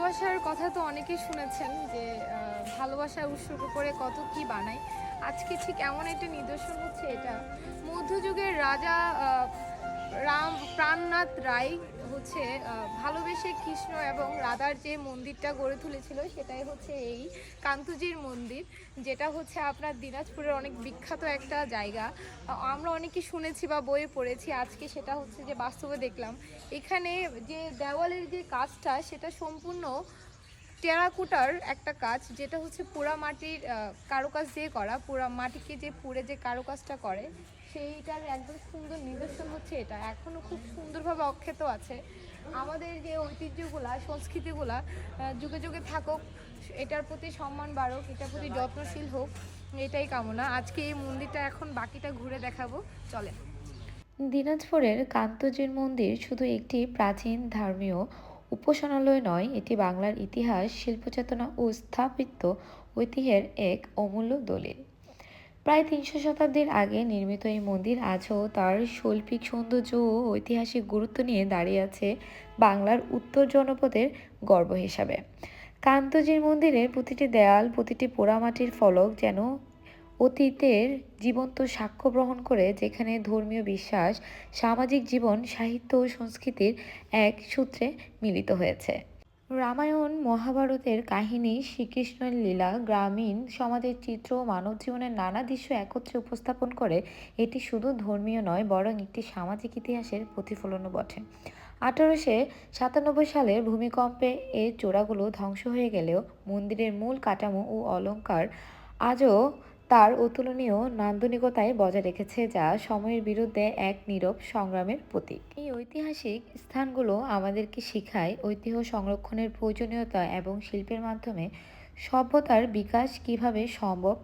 ভালোবাসার কথা তো অনেকেই শুনেছেন যে ভালোবাসার উৎসর্গ করে কত কি বানায়। আজকে ঠিক এমন একটা নিদর্শন হচ্ছে এটা। মধ্যযুগের রাজা রাম প্রাণনাথ রায় হচ্ছে ভালোবেসে কৃষ্ণ এবং রাধার যে মন্দিরটা গড়ে তুলেছিল সেটাই হচ্ছে এই কান্তজির মন্দির, যেটা হচ্ছে আপনার দিনাজপুরের অনেক বিখ্যাত একটা জায়গা। আমরা অনেকেই শুনেছি বা বইয়ে পড়েছি, আজকে সেটা হচ্ছে যে বাস্তবে দেখলাম। এখানে যে দেওয়ালের যে কাজটা সেটা সম্পূর্ণ টেরাকোটার একটা কাজ, যেটা হচ্ছে পোড়া মাটির কারুকাজ দিয়ে করা। পোড়া মাটিকে যে পুড়ে যে কারুকাজটা করে সেইটার একদম সুন্দর নিদর্শন হচ্ছে এটা। এখনও খুব সুন্দরভাবে অক্ষত আছে। আমাদের যে ঐতিহ্যগুলা সংস্কৃতিগুলা যুগে যুগে থাকুক, এটার প্রতি সম্মান বাড়ুক, এটার প্রতি যত্নশীল হোক, এটাই কামনা। আজকে এই মন্দিরটা এখন বাকিটা ঘুরে দেখাবো, চলেন। দিনাজপুরের কান্তজির মন্দির শুধু একটি প্রাচীন ধর্মীয় উপাসনালয় নয়, এটি বাংলার ইতিহাস, শিল্পচেতনা ও স্থাপত্য ঐতিহ্যের এক অমূল্য দলিল। প্রায় 300 শতাব্দীর আগে নির্মিত এই মন্দির আজও তার শৈল্পিক সৌন্দর্য ও ঐতিহাসিক গুরুত্ব নিয়ে দাঁড়িয়ে আছে বাংলার উত্তর জনপদের গর্ব হিসাবে। কান্তজির মন্দিরের প্রতিটি দেয়াল, প্রতিটি পোড়ামাটির ফলক যেন অতীতের জীবন্ত সাক্ষ্য বহন করে, যেখানে ধর্মীয় বিশ্বাস, সামাজিক জীবন, সাহিত্য ও সংস্কৃতির এক সূত্রে মিলিত হয়েছে। রামায়ণ, মহাভারতের কাহিনী, শ্রীকৃষ্ণের লীলা, গ্রামীণ সমাজের চিত্র ও মানব জীবনের নানা দৃশ্য একত্রে উপস্থাপন করে। এটি শুধু ধর্মীয় নয়, বরং একটি সামাজিক ইতিহাসের প্রতিফলনও বটে। 1897 সালের ভূমিকম্পে এর চূড়াগুলো ধ্বংস হয়ে গেলেও মন্দিরের মূল কাঠামো ও অলঙ্কার আজও তার অতুলনীয় নান্দনিকতায় বজায় রেখেছে, যা সময়ের বিরুদ্ধে এক নীরব সংগ্রামের প্রতীক। এই ঐতিহাসিক স্থানগুলো আমাদেরকে শেখায় ঐতিহ্য সংরক্ষণের প্রয়োজনীয়তা এবং শিল্পের মাধ্যমে সভ্যতার বিকাশ কিভাবে সম্ভব।